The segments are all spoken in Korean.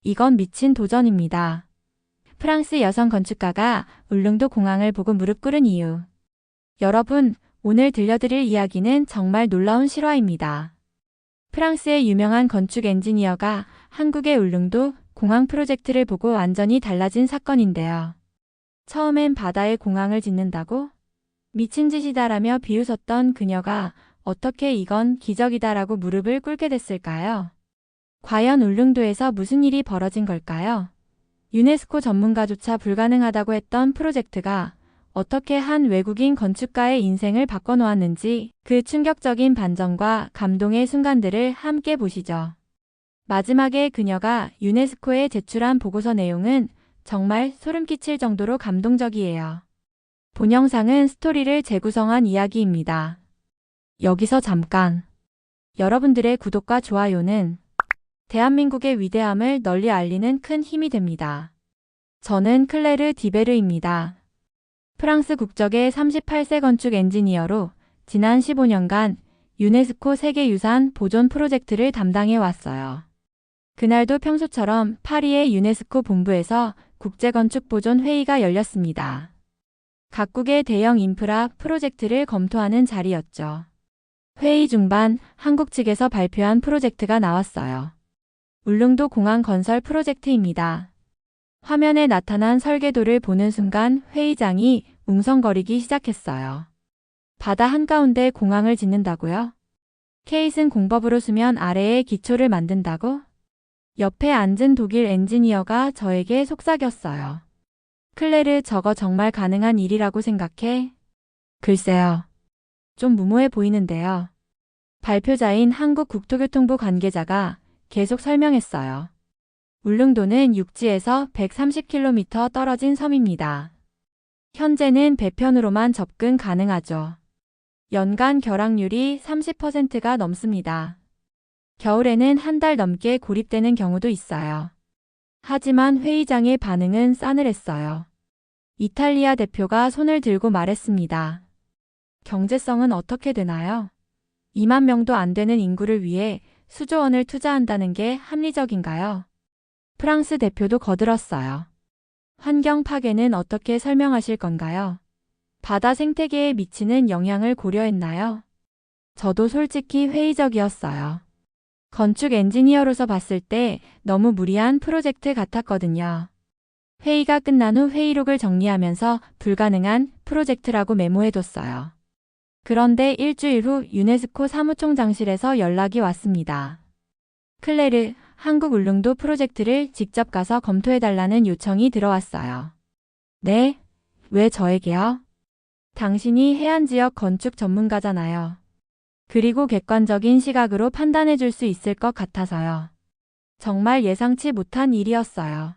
이건 미친 도전입니다. 프랑스 여성 건축가가 울릉도 공항을 보고 무릎 꿇은 이유. 여러분, 오늘 들려드릴 이야기는 정말 놀라운 실화입니다. 프랑스의 유명한 건축 엔지니어가 한국의 울릉도 공항 프로젝트를 보고 완전히 달라진 사건인데요. 처음엔 바다에 공항을 짓는다고? 미친 짓이다라며 비웃었던 그녀가 어떻게 이건 기적이다라고 무릎을 꿇게 됐을까요? 과연 울릉도에서 무슨 일이 벌어진 걸까요? 유네스코 전문가조차 불가능하다고 했던 프로젝트가 어떻게 한 외국인 건축가의 인생을 바꿔놓았는지 그 충격적인 반전과 감동의 순간들을 함께 보시죠. 마지막에 그녀가 유네스코에 제출한 보고서 내용은 정말 소름 끼칠 정도로 감동적이에요. 본 영상은 스토리를 재구성한 이야기입니다. 여기서 잠깐. 여러분들의 구독과 좋아요는 대한민국의 위대함을 널리 알리는 큰 힘이 됩니다. 저는 클레르 디베르입니다. 프랑스 국적의 38세 건축 엔지니어로 지난 15년간 유네스코 세계유산 보존 프로젝트를 담당해 왔어요. 그날도 평소처럼 파리의 유네스코 본부에서 국제건축보존 회의가 열렸습니다. 각국의 대형 인프라 프로젝트를 검토하는 자리였죠. 회의 중반 한국 측에서 발표한 프로젝트가 나왔어요. 울릉도 공항 건설 프로젝트입니다. 화면에 나타난 설계도를 보는 순간 회의장이 웅성거리기 시작했어요. 바다 한가운데 공항을 짓는다고요? 케이슨 공법으로 수면 아래에 기초를 만든다고? 옆에 앉은 독일 엔지니어가 저에게 속삭였어요. 클레르, 저거 정말 가능한 일이라고 생각해? 글쎄요. 좀 무모해 보이는데요. 발표자인 한국국토교통부 관계자가 계속 설명했어요. 울릉도는 육지에서 130km 떨어진 섬입니다. 현재는 배편으로만 접근 가능하죠. 연간 결항률이 30%가 넘습니다. 겨울에는 한 달 넘게 고립되는 경우도 있어요. 하지만 회의장의 반응은 싸늘했어요. 이탈리아 대표가 손을 들고 말했습니다. 경제성은 어떻게 되나요? 2만 명도 안 되는 인구를 위해 수조 원을 투자한다는 게 합리적인가요? 프랑스 대표도 거들었어요. 환경 파괴는 어떻게 설명하실 건가요? 바다 생태계에 미치는 영향을 고려했나요? 저도 솔직히 회의적이었어요. 건축 엔지니어로서 봤을 때 너무 무리한 프로젝트 같았거든요. 회의가 끝난 후 회의록을 정리하면서 불가능한 프로젝트라고 메모해뒀어요. 그런데 일주일 후 유네스코 사무총장실에서 연락이 왔습니다. 클레르, 한국 울릉도 프로젝트를 직접 가서 검토해달라는 요청이 들어왔어요. 네? 왜 저에게요? 당신이 해안지역 건축 전문가잖아요. 그리고 객관적인 시각으로 판단해줄 수 있을 것 같아서요. 정말 예상치 못한 일이었어요.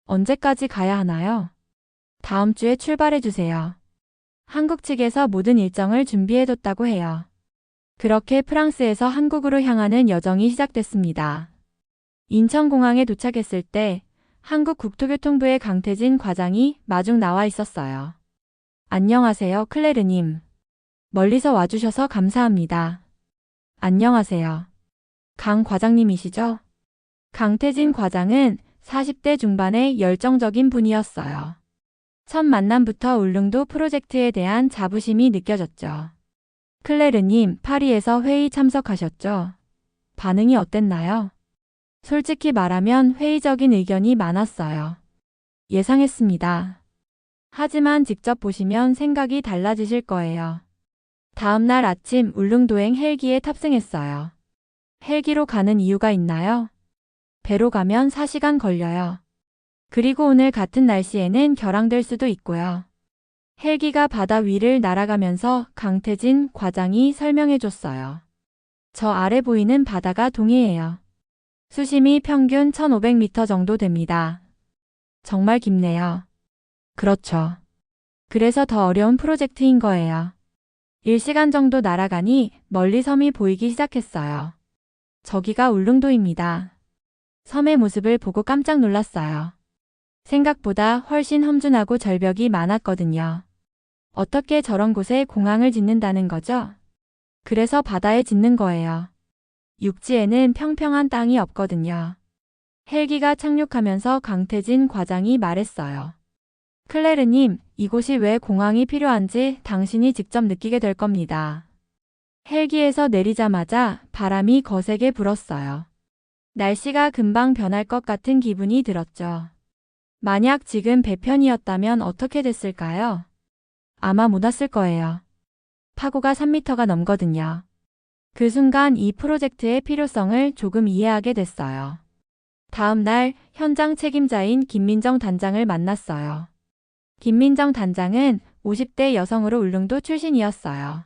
언제까지 가야 하나요? 다음 주에 출발해주세요. 한국 측에서 모든 일정을 준비해뒀다고 해요. 그렇게 프랑스에서 한국으로 향하는 여정이 시작됐습니다. 인천공항에 도착했을 때 한국국토교통부의 강태진 과장이 마중 나와 있었어요. 안녕하세요, 클레르님. 멀리서 와주셔서 감사합니다. 안녕하세요. 강 과장님이시죠? 강태진 과장은 40대 중반의 열정적인 분이었어요. 첫 만남부터 울릉도 프로젝트에 대한 자부심이 느껴졌죠. 클레르님, 파리에서 회의 참석하셨죠? 반응이 어땠나요? 솔직히 말하면 회의적인 의견이 많았어요. 예상했습니다. 하지만 직접 보시면 생각이 달라지실 거예요. 다음 날 아침 울릉도행 헬기에 탑승했어요. 헬기로 가는 이유가 있나요? 배로 가면 4시간 걸려요. 그리고 오늘 같은 날씨에는 결항될 수도 있고요. 헬기가 바다 위를 날아가면서 강태진 과장이 설명해줬어요. 저 아래 보이는 바다가 동해예요. 수심이 평균 1500m 정도 됩니다. 정말 깊네요. 그렇죠. 그래서 더 어려운 프로젝트인 거예요. 1시간 정도 날아가니 멀리 섬이 보이기 시작했어요. 저기가 울릉도입니다. 섬의 모습을 보고 깜짝 놀랐어요. 생각보다 훨씬 험준하고 절벽이 많았거든요. 어떻게 저런 곳에 공항을 짓는다는 거죠? 그래서 바다에 짓는 거예요. 육지에는 평평한 땅이 없거든요. 헬기가 착륙하면서 강태진 과장이 말했어요. 클레르님, 이곳이 왜 공항이 필요한지 당신이 직접 느끼게 될 겁니다. 헬기에서 내리자마자 바람이 거세게 불었어요. 날씨가 금방 변할 것 같은 기분이 들었죠. 만약 지금 배편이었다면 어떻게 됐을까요? 아마 못 왔을 거예요. 파고가 3m가 넘거든요. 그 순간 이 프로젝트의 필요성을 조금 이해하게 됐어요. 다음 날 현장 책임자인 김민정 단장을 만났어요. 김민정 단장은 50대 여성으로 울릉도 출신이었어요.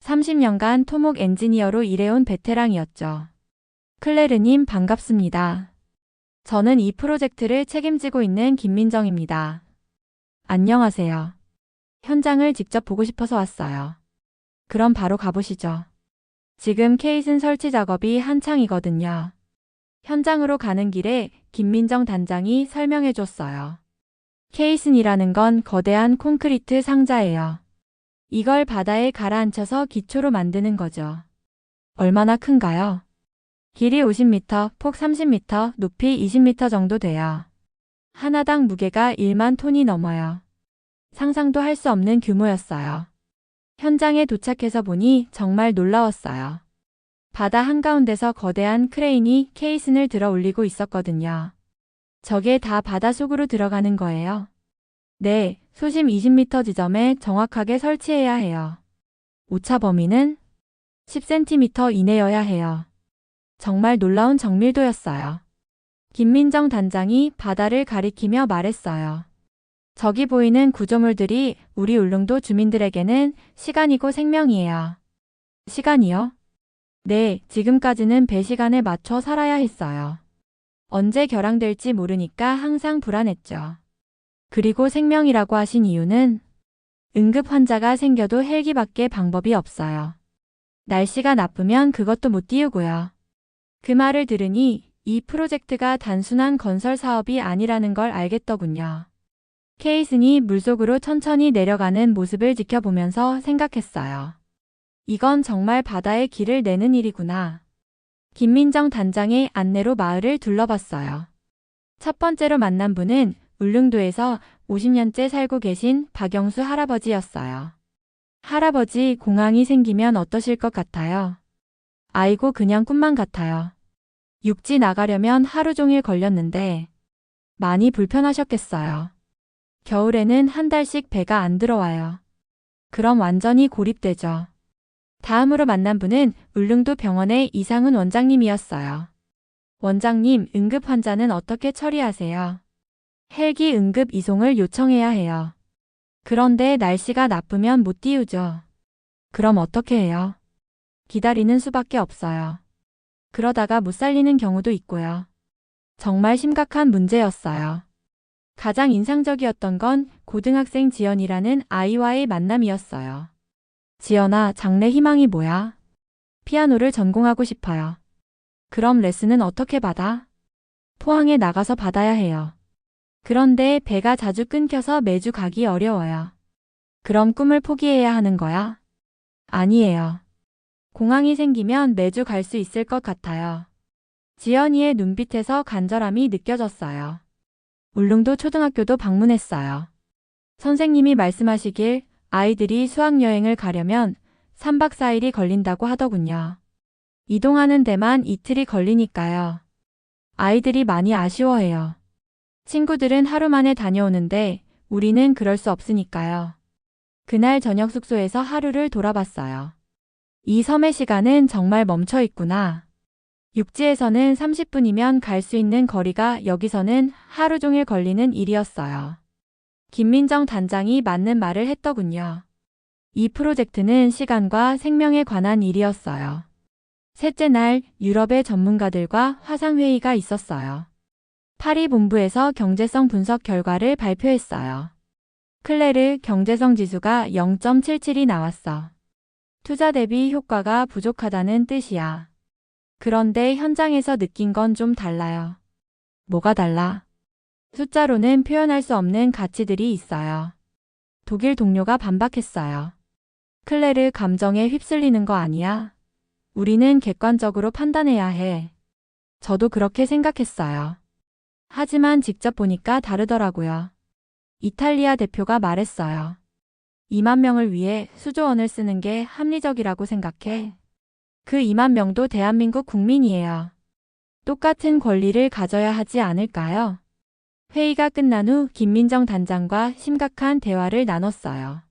30년간 토목 엔지니어로 일해온 베테랑이었죠. 클레르님 반갑습니다. 저는 이 프로젝트를 책임지고 있는 김민정입니다. 안녕하세요. 현장을 직접 보고 싶어서 왔어요. 그럼 바로 가보시죠. 지금 케이슨 설치 작업이 한창이거든요. 현장으로 가는 길에 김민정 단장이 설명해 줬어요. 케이슨이라는 건 거대한 콘크리트 상자예요. 이걸 바다에 가라앉혀서 기초로 만드는 거죠. 얼마나 큰가요? 길이 50m, 폭 30m, 높이 20m 정도 돼요. 하나당 무게가 1만 톤이 넘어요. 상상도 할 수 없는 규모였어요. 현장에 도착해서 보니 정말 놀라웠어요. 바다 한가운데서 거대한 크레인이 케이슨을 들어 올리고 있었거든요. 저게 다 바다 속으로 들어가는 거예요. 네, 수심 20m 지점에 정확하게 설치해야 해요. 오차 범위는 10cm 이내여야 해요. 정말 놀라운 정밀도였어요. 김민정 단장이 바다를 가리키며 말했어요. 저기 보이는 구조물들이 우리 울릉도 주민들에게는 시간이고 생명이에요. 시간이요? 네, 지금까지는 배 시간에 맞춰 살아야 했어요. 언제 결항될지 모르니까 항상 불안했죠. 그리고 생명이라고 하신 이유는 응급 환자가 생겨도 헬기밖에 방법이 없어요. 날씨가 나쁘면 그것도 못 띄우고요. 그 말을 들으니 이 프로젝트가 단순한 건설 사업이 아니라는 걸 알겠더군요. 케이슨이 물속으로 천천히 내려가는 모습을 지켜보면서 생각했어요. 이건 정말 바다에 길을 내는 일이구나. 김민정 단장의 안내로 마을을 둘러봤어요. 첫 번째로 만난 분은 울릉도에서 50년째 살고 계신 박영수 할아버지였어요. 할아버지, 공항이 생기면 어떠실 것 같아요? 아이고, 그냥 꿈만 같아요. 육지 나가려면 하루 종일 걸렸는데 많이 불편하셨겠어요. 겨울에는 한 달씩 배가 안 들어와요. 그럼 완전히 고립되죠. 다음으로 만난 분은 울릉도 병원의 이상훈 원장님이었어요. 원장님, 응급 환자는 어떻게 처리하세요? 헬기 응급 이송을 요청해야 해요. 그런데 날씨가 나쁘면 못 띄우죠. 그럼 어떻게 해요? 기다리는 수밖에 없어요. 그러다가 못 살리는 경우도 있고요. 정말 심각한 문제였어요. 가장 인상적이었던 건 고등학생 지연이라는 아이와의 만남이었어요. 지연아, 장래 희망이 뭐야? 피아노를 전공하고 싶어요. 그럼 레슨은 어떻게 받아? 포항에 나가서 받아야 해요. 그런데 배가 자주 끊겨서 매주 가기 어려워요. 그럼 꿈을 포기해야 하는 거야? 아니에요. 공항이 생기면 매주 갈 수 있을 것 같아요. 지연이의 눈빛에서 간절함이 느껴졌어요. 울릉도 초등학교도 방문했어요. 선생님이 말씀하시길 아이들이 수학여행을 가려면 3박 4일이 걸린다고 하더군요. 이동하는 데만 이틀이 걸리니까요. 아이들이 많이 아쉬워해요. 친구들은 하루 만에 다녀오는데 우리는 그럴 수 없으니까요. 그날 저녁 숙소에서 하루를 돌아봤어요. 이 섬의 시간은 정말 멈춰 있구나. 육지에서는 30분이면 갈 수 있는 거리가 여기서는 하루 종일 걸리는 일이었어요. 김민정 단장이 맞는 말을 했더군요. 이 프로젝트는 시간과 생명에 관한 일이었어요. 셋째 날 유럽의 전문가들과 화상회의가 있었어요. 파리 본부에서 경제성 분석 결과를 발표했어요. 클레르 경제성 지수가 0.77이 나왔어. 투자 대비 효과가 부족하다는 뜻이야. 그런데 현장에서 느낀 건 좀 달라요. 뭐가 달라? 숫자로는 표현할 수 없는 가치들이 있어요. 독일 동료가 반박했어요. 클레르 감정에 휩쓸리는 거 아니야? 우리는 객관적으로 판단해야 해. 저도 그렇게 생각했어요. 하지만 직접 보니까 다르더라고요. 이탈리아 대표가 말했어요. 2만 명을 위해 수조 원을 쓰는 게 합리적이라고 생각해. 그 2만 명도 대한민국 국민이에요. 똑같은 권리를 가져야 하지 않을까요? 회의가 끝난 후 김민정 단장과 심각한 대화를 나눴어요.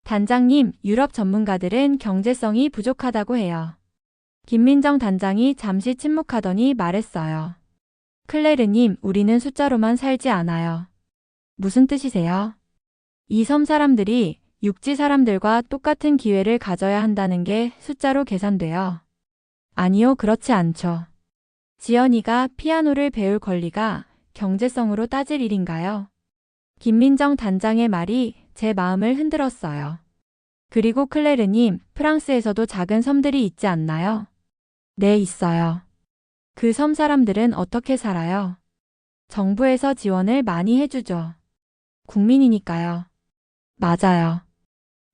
단장님, 유럽 전문가들은 경제성이 부족하다고 해요. 김민정 단장이 잠시 침묵하더니 말했어요. 클레르님, 우리는 숫자로만 살지 않아요. 무슨 뜻이세요? 이 섬 사람들이 육지 사람들과 똑같은 기회를 가져야 한다는 게 숫자로 계산돼요. 아니요, 그렇지 않죠. 지연이가 피아노를 배울 권리가 경제성으로 따질 일인가요? 김민정 단장의 말이 제 마음을 흔들었어요. 그리고 클레르님, 프랑스에서도 작은 섬들이 있지 않나요? 네, 있어요. 그 섬 사람들은 어떻게 살아요? 정부에서 지원을 많이 해주죠. 국민이니까요. 맞아요.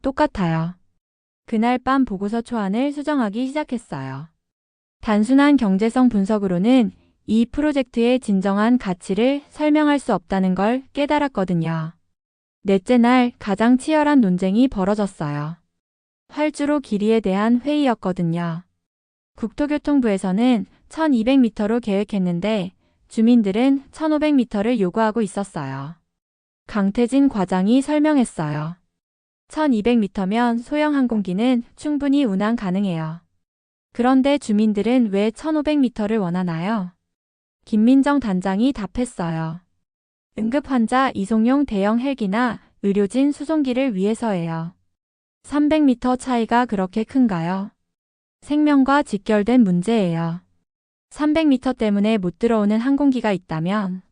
똑같아요. 그날 밤 보고서 초안을 수정하기 시작했어요. 단순한 경제성 분석으로는 이 프로젝트의 진정한 가치를 설명할 수 없다는 걸 깨달았거든요. 넷째 날 가장 치열한 논쟁이 벌어졌어요. 활주로 길이에 대한 회의였거든요. 국토교통부에서는 1200m로 계획했는데 주민들은 1500m를 요구하고 있었어요. 강태진 과장이 설명했어요. 1200m면 소형 항공기는 충분히 운항 가능해요. 그런데 주민들은 왜 1500m를 원하나요? 김민정 단장이 답했어요. 응급환자 이송용 대형 헬기나 의료진 수송기를 위해서예요. 300m 차이가 그렇게 큰가요? 생명과 직결된 문제예요. 300m 때문에 못 들어오는 항공기가 있다면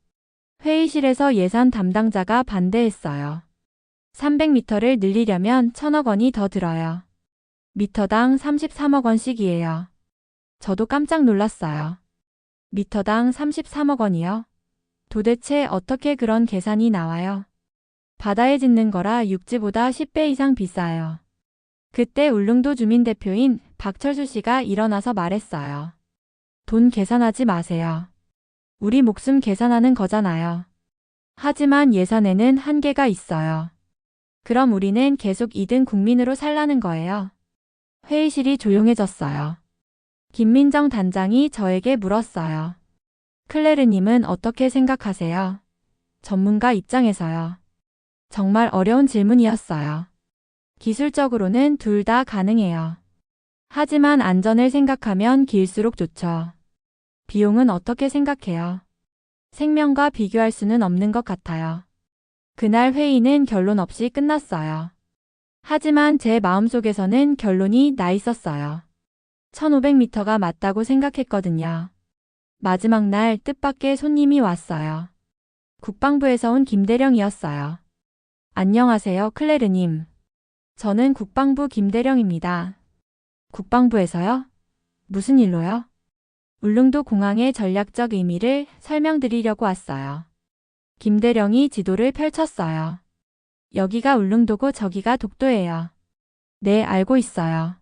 회의실에서 예산 담당자가 반대했어요. 300m를 늘리려면 1000억 원이 더 들어요. 미터당 33억 원씩이에요. 저도 깜짝 놀랐어요. 미터당 33억 원이요? 도대체 어떻게 그런 계산이 나와요? 바다에 짓는 거라 육지보다 10배 이상 비싸요. 그때 울릉도 주민대표인 박철수 씨가 일어나서 말했어요. 돈 계산하지 마세요. 우리 목숨 계산하는 거잖아요. 하지만 예산에는 한계가 있어요. 그럼 우리는 계속 2등 국민으로 살라는 거예요. 회의실이 조용해졌어요. 김민정 단장이 저에게 물었어요. 클레르님은 어떻게 생각하세요? 전문가 입장에서요. 정말 어려운 질문이었어요. 기술적으로는 둘 다 가능해요. 하지만 안전을 생각하면 길수록 좋죠. 비용은 어떻게 생각해요? 생명과 비교할 수는 없는 것 같아요. 그날 회의는 결론 없이 끝났어요. 하지만 제 마음속에서는 결론이 나 있었어요. 1500m가 맞다고 생각했거든요. 마지막 날 뜻밖의 손님이 왔어요. 국방부에서 온 김대령이었어요. 안녕하세요, 클레르님. 저는 국방부 김대령입니다. 국방부에서요? 무슨 일로요? 울릉도 공항의 전략적 의미를 설명드리려고 왔어요. 김대령이 지도를 펼쳤어요. 여기가 울릉도고 저기가 독도예요. 네, 알고 있어요.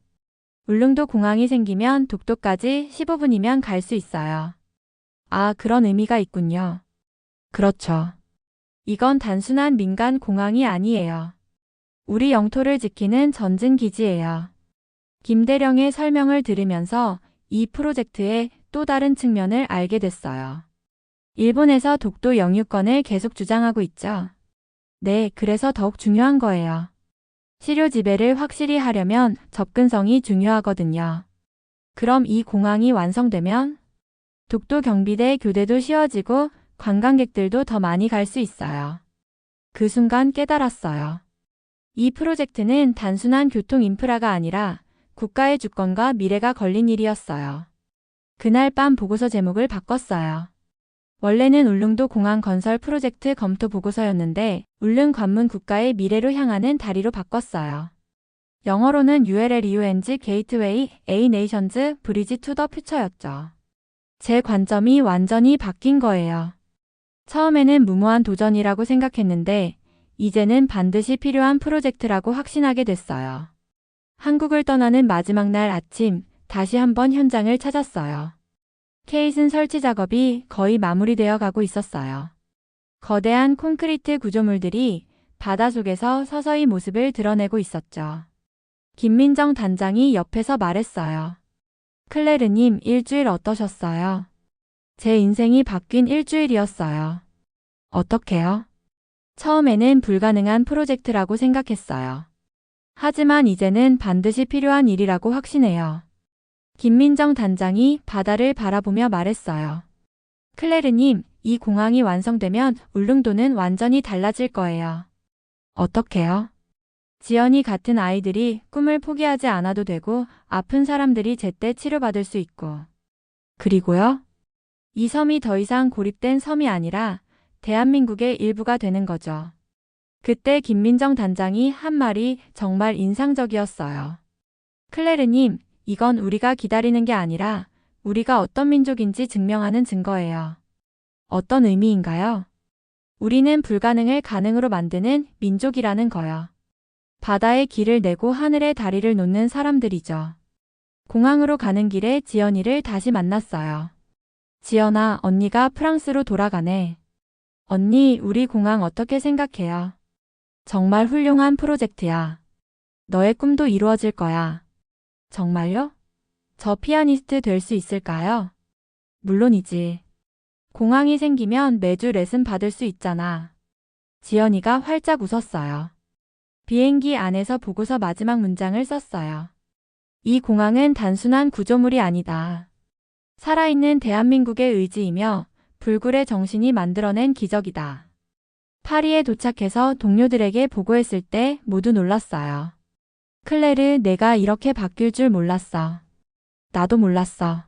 울릉도 공항이 생기면 독도까지 15분이면 갈 수 있어요. 아, 그런 의미가 있군요. 그렇죠. 이건 단순한 민간 공항이 아니에요. 우리 영토를 지키는 전진기지예요. 김대령의 설명을 들으면서 이 프로젝트의 또 다른 측면을 알게 됐어요. 일본에서 독도 영유권을 계속 주장하고 있죠. 네, 그래서 더욱 중요한 거예요. 시료 지배를 확실히 하려면 접근성이 중요하거든요. 그럼 이 공항이 완성되면 독도 경비대 교대도 쉬워지고 관광객들도 더 많이 갈 수 있어요. 그 순간 깨달았어요. 이 프로젝트는 단순한 교통 인프라가 아니라 국가의 주권과 미래가 걸린 일이었어요. 그날 밤 보고서 제목을 바꿨어요. 원래는 울릉도 공항 건설 프로젝트 검토 보고서였는데 울릉 관문 국가의 미래로 향하는 다리로 바꿨어요. 영어로는 ULLEUNG Gateway A Nations Bridge to the Future였죠. 제 관점이 완전히 바뀐 거예요. 처음에는 무모한 도전이라고 생각했는데 이제는 반드시 필요한 프로젝트라고 확신하게 됐어요. 한국을 떠나는 마지막 날 아침, 다시 한번 현장을 찾았어요. 케이슨 설치 작업이 거의 마무리되어 가고 있었어요. 거대한 콘크리트 구조물들이 바다 속에서 서서히 모습을 드러내고 있었죠. 김민정 단장이 옆에서 말했어요. 클레르님, 일주일 어떠셨어요? 제 인생이 바뀐 일주일이었어요. 어떻게요? 처음에는 불가능한 프로젝트라고 생각했어요. 하지만 이제는 반드시 필요한 일이라고 확신해요. 김민정 단장이 바다를 바라보며 말했어요. 클레르님, 이 공항이 완성되면 울릉도는 완전히 달라질 거예요. 어떻게요? 지연이 같은 아이들이 꿈을 포기하지 않아도 되고 아픈 사람들이 제때 치료받을 수 있고. 그리고요? 이 섬이 더 이상 고립된 섬이 아니라 대한민국의 일부가 되는 거죠. 그때 김민정 단장이 한 말이 정말 인상적이었어요. 클레르님, 이건 우리가 기다리는 게 아니라 우리가 어떤 민족인지 증명하는 증거예요. 어떤 의미인가요? 우리는 불가능을 가능으로 만드는 민족이라는 거요. 바다에 길을 내고 하늘에 다리를 놓는 사람들이죠. 공항으로 가는 길에 지연이를 다시 만났어요. 지연아, 언니가 프랑스로 돌아가네. 언니, 우리 공항 어떻게 생각해요? 정말 훌륭한 프로젝트야. 너의 꿈도 이루어질 거야. 정말요? 저 피아니스트 될 수 있을까요? 물론이지. 공항이 생기면 매주 레슨 받을 수 있잖아. 지연이가 활짝 웃었어요. 비행기 안에서 보고서 마지막 문장을 썼어요. 이 공항은 단순한 구조물이 아니다. 살아있는 대한민국의 의지이며 불굴의 정신이 만들어낸 기적이다. 파리에 도착해서 동료들에게 보고했을 때 모두 놀랐어요. 클레르, 내가 이렇게 바뀔 줄 몰랐어. 나도 몰랐어.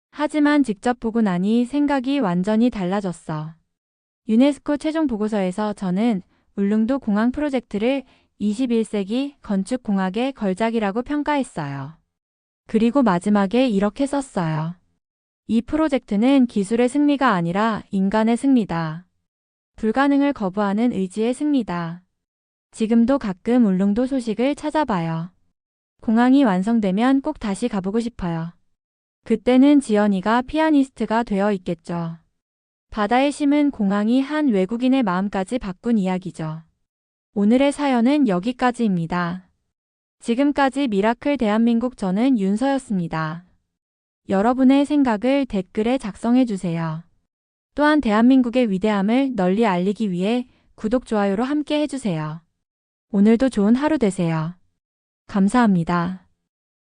하지만 직접 보고 나니 생각이 완전히 달라졌어. 유네스코 최종 보고서에서 저는 울릉도 공항 프로젝트를 21세기 건축공학의 걸작이라고 평가했어요. 그리고 마지막에 이렇게 썼어요. 이 프로젝트는 기술의 승리가 아니라 인간의 승리다. 불가능을 거부하는 의지의 승리다. 지금도 가끔 울릉도 소식을 찾아봐요. 공항이 완성되면 꼭 다시 가보고 싶어요. 그때는 지연이가 피아니스트가 되어 있겠죠. 바다에 심은 공항이 한 외국인의 마음까지 바꾼 이야기죠. 오늘의 사연은 여기까지입니다. 지금까지 미라클 대한민국 저는 윤서였습니다. 여러분의 생각을 댓글에 작성해 주세요. 또한 대한민국의 위대함을 널리 알리기 위해 구독, 좋아요로 함께 해주세요. 오늘도 좋은 하루 되세요. 감사합니다.